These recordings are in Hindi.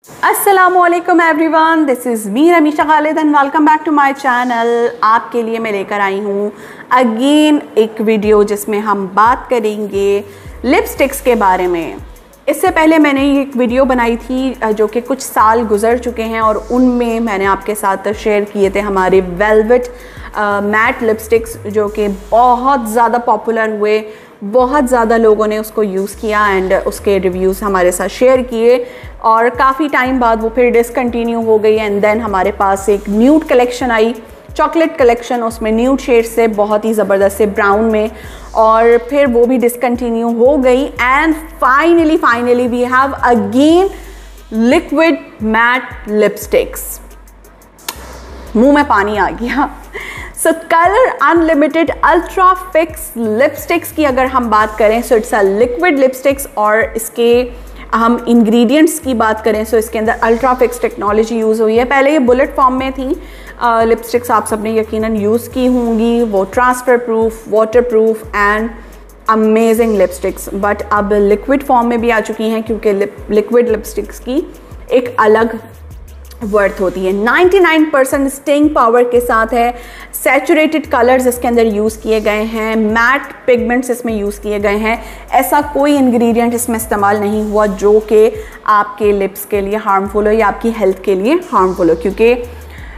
अस्सलामुअलैकुम everyone, this is me Ramisha Khalid and welcome back to my channel. आपके लिए मैं लेकर आई हूँ अगेन एक वीडियो जिसमें हम बात करेंगे लिपस्टिक्स के बारे में। इससे पहले मैंने एक वीडियो बनाई थी जो कि कुछ साल गुजर चुके हैं और उनमें मैंने आपके साथ शेयर किए थे हमारे वेलवेट मैट लिपस्टिक्स जो कि बहुत ज़्यादा पॉपुलर हुए, बहुत ज़्यादा लोगों ने उसको यूज़ किया एंड उसके रिव्यूज़ हमारे साथ शेयर किए और काफ़ी टाइम बाद वो फिर डिसकंटिन्यू हो गई एंड देन हमारे पास एक न्यूड कलेक्शन आई, चॉकलेट कलेक्शन, उसमें न्यूड शेड से बहुत ही ज़बरदस्त से ब्राउन में, और फिर वो भी डिसकंटिन्यू हो गई and finally we have again liquid matte lipsticks. मुंह में पानी आ गया। So colour unlimited ultra fix lipsticks की अगर हम बात करें so it's a liquid lipsticks, और इसके हम इंग्रेडिएंट्स की बात करें सो इसके अंदर अल्ट्रा फिक्स टेक्नोलॉजी यूज़ हुई है। पहले ये बुलेट फॉर्म में थी लिपस्टिक्स, आप सबने यकीनन यूज़ की होंगी, वो transfer proof, water proof and amazing lipsticks, but अब लिक्विड फॉर्म में भी आ चुकी हैं क्योंकि लिक्विड लिपस्टिक्स की एक अलग वर्थ होती है। 99% स्टेइंग पावर के साथ है, सैचुरेटेड कलर्स इसके अंदर यूज़ किए गए हैं, मैट पिगमेंट्स इसमें यूज़ किए गए हैं, ऐसा कोई इंग्रेडिएंट इसमें इस्तेमाल नहीं हुआ जो कि आपके लिप्स के लिए हार्मफुल हो या आपकी हेल्थ के लिए हार्मफुल हो, क्योंकि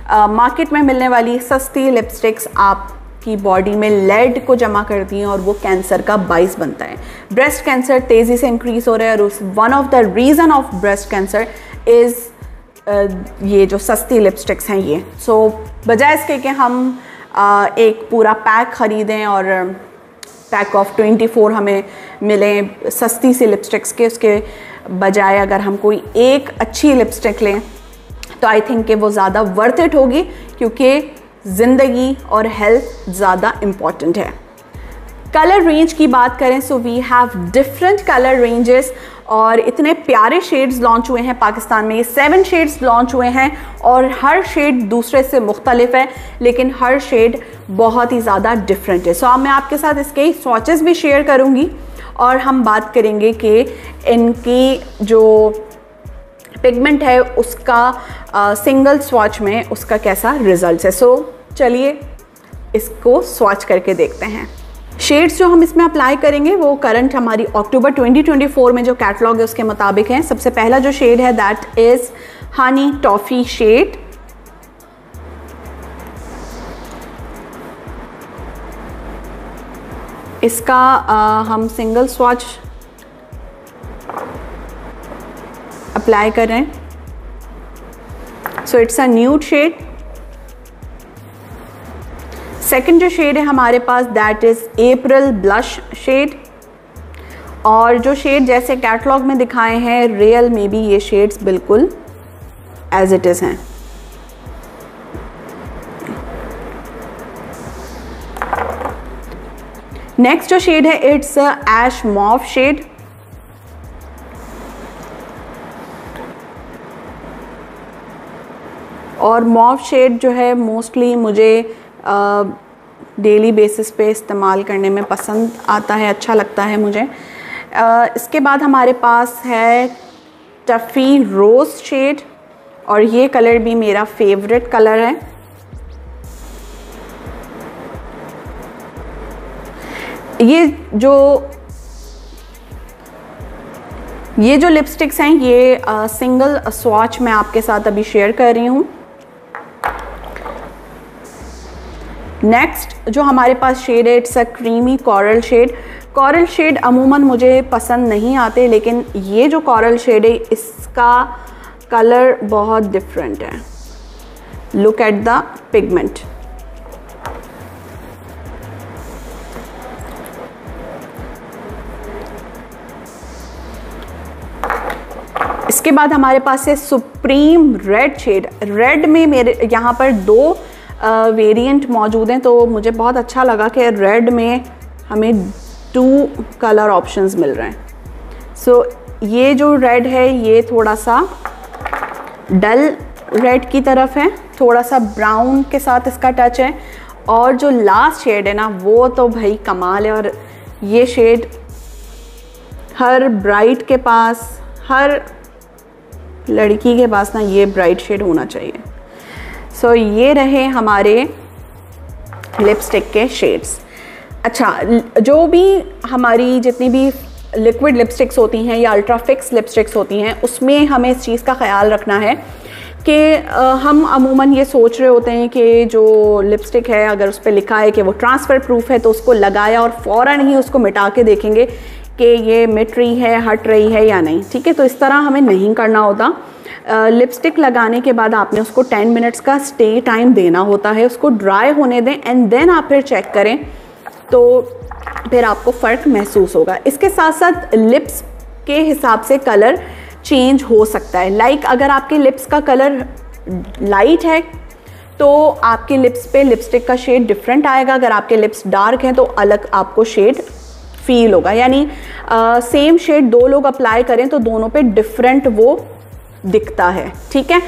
मार्केट में मिलने वाली सस्ती लिपस्टिक्स आपकी बॉडी में लेड को जमा करती हैं और वो कैंसर का बाइस बनता है। ब्रेस्ट कैंसर तेज़ी से इंक्रीज हो रहा है और one of the reason of breast cancer is ये जो सस्ती लिपस्टिक्स हैं ये। सो बजाय इसके कि हम एक पूरा पैक ख़रीदें और पैक ऑफ 24 हमें मिलें सस्ती सी लिपस्टिक्स के, उसके बजाय अगर हम कोई एक अच्छी लिपस्टिक लें तो आई थिंक कि वो ज़्यादा वर्थ इट होगी, क्योंकि ज़िंदगी और हेल्थ ज़्यादा इम्पॉर्टेंट है। कलर रेंज की बात करें so we have different colour ranges और इतने प्यारे शेड्स लॉन्च हुए हैं पाकिस्तान में। ये 7 शेड्स लॉन्च हुए हैं और हर शेड दूसरे से मुख्तलिफ है, लेकिन हर शेड बहुत ही ज़्यादा डिफरेंट है। सो अब मैं आपके साथ इसके स्वॉचेस भी शेयर करूँगी और हम बात करेंगे कि इनकी जो पिगमेंट है उसका सिंगल स्वॉच में उसका कैसा रिजल्ट है। सो चलिए इसको स्वॉच करके देखते हैं। शेड्स जो हम इसमें अप्लाई करेंगे वो करंट हमारी अक्टूबर 2024 में जो कैटलॉग है उसके मुताबिक है। सबसे पहला जो शेड है that is honey toffee shade. इसका हम सिंगल स्वॉच अप्लाई कर रहे हैं। So it's a nude shade. Second जो शेड है हमारे पास that is April blush shade, और जो शेड जैसे कैटलॉग में दिखाए हैं रियल में भी ये शेड्स बिल्कुल एज इट इज़ हैं। नेक्स्ट जो शेड है इट्स ऐश मॉव शेड, और मॉव शेड जो है मोस्टली मुझे डेली बेसिस पे इस्तेमाल करने में पसंद आता है, अच्छा लगता है मुझे। इसके बाद हमारे पास है टफ़ी रोज़ शेड, और ये कलर भी मेरा फेवरेट कलर है। ये जो लिपस्टिक्स हैं ये सिंगल स्वॉच मैं आपके साथ अभी शेयर कर रही हूँ। नेक्स्ट जो हमारे पास शेड है it's a creamy coral shade. Coral shade अमूमन मुझे पसंद नहीं आते, लेकिन ये जो कॉरल शेड है इसका कलर बहुत डिफरेंट है। Look at the pigment. इसके बाद हमारे पास है सुप्रीम रेड शेड। रेड में मेरे यहाँ पर 2 वेरिएंट मौजूद हैं, तो मुझे बहुत अच्छा लगा कि रेड में हमें 2 कलर ऑप्शंस मिल रहे हैं। सो ये जो रेड है ये थोड़ा सा डल रेड की तरफ है, थोड़ा सा ब्राउन के साथ इसका टच है, और जो लास्ट शेड है ना वो तो भाई कमाल है। और ये शेड हर ब्राइड के पास, हर लड़की के पास ना ये ब्राइट शेड होना चाहिए। सो ये रहे हमारे लिपस्टिक के शेड्स। अच्छा, जो भी हमारी जितनी भी लिक्विड लिपस्टिक्स होती हैं या अल्ट्रा फिक्स लिपस्टिक्स होती हैं, उसमें हमें इस चीज़ का ख्याल रखना है कि हम अमूमन ये सोच रहे होते हैं कि जो लिपस्टिक है अगर उस पर लिखा है कि वो ट्रांसफ़र प्रूफ है तो उसको लगाया और फ़ौरन ही उसको मिटा के देखेंगे कि ये मिट रही है, हट रही है या नहीं। ठीक है, तो इस तरह हमें नहीं करना होता। लिपस्टिक लगाने के बाद आपने उसको 10 मिनट्स का स्टे टाइम देना होता है, उसको ड्राई होने दें एंड देन आप फिर चेक करें तो फिर आपको फ़र्क महसूस होगा। इसके साथ साथ लिप्स के हिसाब से कलर चेंज हो सकता है। लाइक अगर आपके लिप्स का कलर लाइट है तो आपके लिप्स पे लिपस्टिक का शेड डिफरेंट आएगा, अगर आपके लिप्स डार्क हैं तो अलग आपको शेड फील होगा। यानी सेम शेड दो लोग अप्लाई करें तो दोनों पे डिफरेंट वो दिखता है। ठीक है,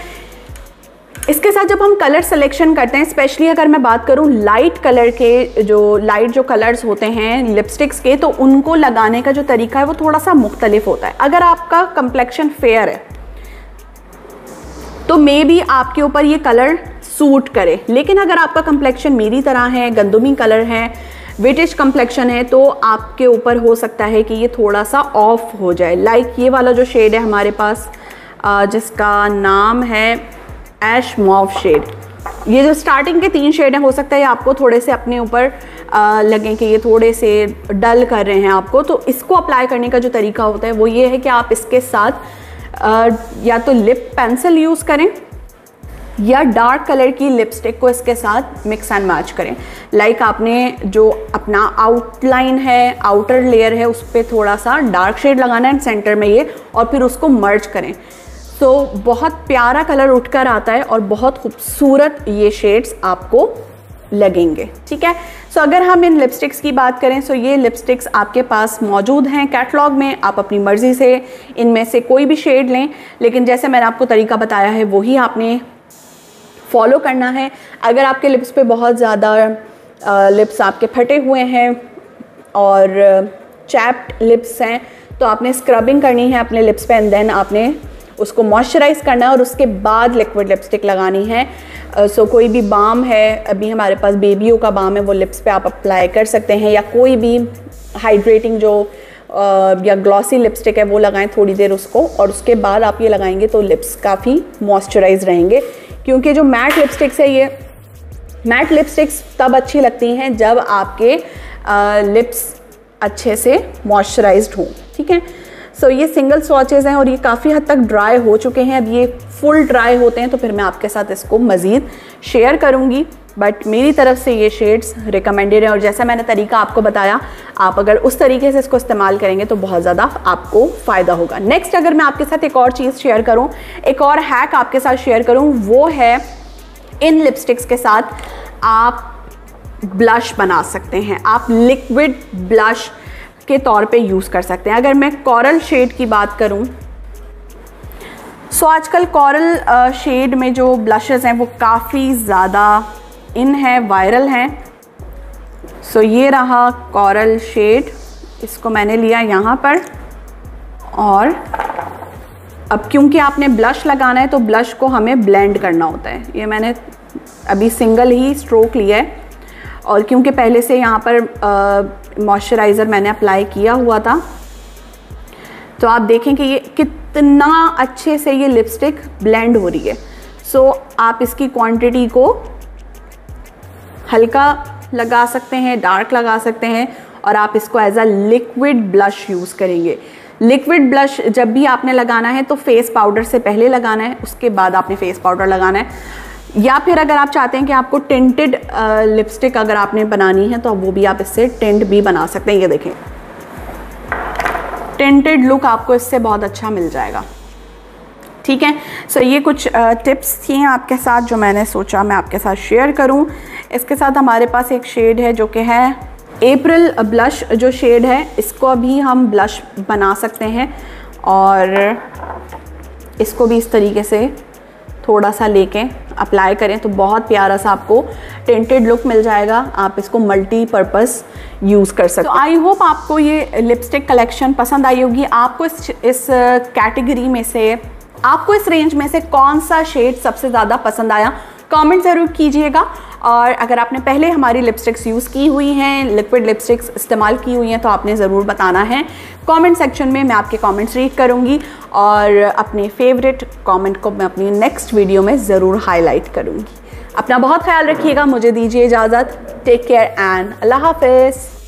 इसके साथ जब हम कलर सिलेक्शन करते हैं, स्पेशली अगर मैं बात करूं लाइट कलर के, जो लाइट जो कलर्स होते हैं लिपस्टिक्स के, तो उनको लगाने का जो तरीका है वो थोड़ा सा मुख्तलिफ होता है। अगर आपका कंप्लेक्शन फेयर है तो मे बी आपके ऊपर ये कलर सूट करे, लेकिन अगर आपका कंप्लेक्शन मेरी तरह है, गंदुमी कलर है, विटिश कंप्लेक्शन है, तो आपके ऊपर हो सकता है कि ये थोड़ा सा ऑफ हो जाए। लाइक ये वाला जो शेड है हमारे पास जिसका नाम है ऐश मॉव शेड, ये जो स्टार्टिंग के 3 शेड हैं, हो सकता है आपको थोड़े से अपने ऊपर लगें कि ये थोड़े से डल कर रहे हैं आपको। तो इसको अप्लाई करने का जो तरीका होता है वो ये है कि आप इसके साथ या तो लिप पेंसिल यूज़ करें या डार्क कलर की लिपस्टिक को इसके साथ मिक्स एंड मैच करें। लाइक आपने जो अपना आउटलाइन है, आउटर लेयर है, उस पर थोड़ा सा डार्क शेड लगाना है सेंटर में ये, और फिर उसको मर्ज करें तो बहुत प्यारा कलर उठकर आता है और बहुत खूबसूरत ये शेड्स आपको लगेंगे। ठीक है, सो अगर हम इन लिपस्टिक्स की बात करें, सो ये लिपस्टिक्स आपके पास मौजूद हैं कैटलॉग में, आप अपनी मर्ज़ी से इनमें से कोई भी शेड लें, लेकिन जैसे मैंने आपको तरीका बताया है वही आपने फॉलो करना है। अगर आपके लिप्स पे बहुत ज़्यादा लिप्स आपके फटे हुए हैं और चैप्ड लिप्स हैं तो आपने स्क्रबिंग करनी है अपने लिप्स पे एंड देन आपने उसको मॉइस्चराइज़ करना है और उसके बाद लिक्विड लिपस्टिक लगानी है। सो कोई भी बाम है, अभी हमारे पास बेबियों का बाम है, वो लिप्स पे आप अप्लाई कर सकते हैं, या कोई भी हाइड्रेटिंग जो या ग्लॉसी लिपस्टिक है वो लगाएं थोड़ी देर उसको, और उसके बाद आप ये लगाएंगे तो लिप्स काफ़ी मॉइस्चराइज रहेंगे। क्योंकि जो मैट लिपस्टिक्स है, ये मैट लिपस्टिक्स तब अच्छी लगती हैं जब आपके लिप्स अच्छे से मॉइस्चराइज्ड हों। ठीक है, सो ये सिंगल स्वॉचेज़ हैं और ये काफ़ी हद तक ड्राई हो चुके हैं। अब ये फुल ड्राई होते हैं तो फिर मैं आपके साथ इसको मज़ीद शेयर करूँगी, बट मेरी तरफ से ये शेड्स रिकमेंडेड है और जैसा मैंने तरीका आपको बताया, आप अगर उस तरीके से इसको इस्तेमाल करेंगे तो बहुत ज़्यादा आपको फ़ायदा होगा। नेक्स्ट अगर मैं आपके साथ एक और चीज़ शेयर करूँ, एक और हैक आपके साथ शेयर करूँ, वो है इन लिपस्टिक्स के साथ आप ब्लश बना सकते हैं। आप लिक्विड ब्लश के तौर पे यूज़ कर सकते हैं। अगर मैं कोरल शेड की बात करूं, सो आजकल कोरल शेड में जो ब्लशेस हैं वो काफ़ी ज़्यादा इन है, वायरल हैं। सो ये रहा कोरल शेड, इसको मैंने लिया यहाँ पर, और अब क्योंकि आपने ब्लश लगाना है तो ब्लश को हमें ब्लेंड करना होता है। ये मैंने अभी सिंगल ही स्ट्रोक लिया है और क्योंकि पहले से यहाँ पर मॉइस्चराइज़र मैंने अप्लाई किया हुआ था, तो आप देखें कि ये कितना अच्छे से ये लिपस्टिक ब्लेंड हो रही है। सो आप इसकी क्वांटिटी को हल्का लगा सकते हैं, डार्क लगा सकते हैं, और आप इसको as a liquid blush use करेंगे। लिक्विड ब्लश जब भी आपने लगाना है तो फेस पाउडर से पहले लगाना है, उसके बाद आपने फेस पाउडर लगाना है। या फिर अगर आप चाहते हैं कि आपको टिंटेड लिपस्टिक अगर आपने बनानी है तो वो भी आप इससे टिंट भी बना सकते हैं। ये देखें, टिंटेड लुक आपको इससे बहुत अच्छा मिल जाएगा। ठीक है, सो ये कुछ टिप्स थी आपके साथ जो मैंने सोचा मैं आपके साथ शेयर करूं। इसके साथ हमारे पास एक शेड है जो कि है अप्रैल ब्लश जो शेड है, इसको अभी हम ब्लश बना सकते हैं और इसको भी इस तरीके से थोड़ा सा लेके अप्लाई करें तो बहुत प्यारा सा आपको टिंटेड लुक मिल जाएगा। आप इसको मल्टीपर्पज़ यूज़ कर सकते हैं। तो आई होप आपको ये लिपस्टिक कलेक्शन पसंद आई होगी। आपको इस कैटेगरी में से आपको इस रेंज में से कौन सा शेड सबसे ज़्यादा पसंद आया, कमेंट ज़रूर कीजिएगा। और अगर आपने पहले हमारी लिपस्टिक्स यूज़ की हुई हैं, लिक्विड लिपस्टिक्स इस्तेमाल की हुई हैं, तो आपने ज़रूर बताना है कमेंट सेक्शन में। मैं आपके कमेंट्स रीड करूँगी और अपने फेवरेट कमेंट को मैं अपनी नेक्स्ट वीडियो में ज़रूर हाईलाइट करूँगी। अपना बहुत ख्याल रखिएगा, मुझे दीजिए इजाज़त। टेक केयर एंड अल्लाह हाफिज़।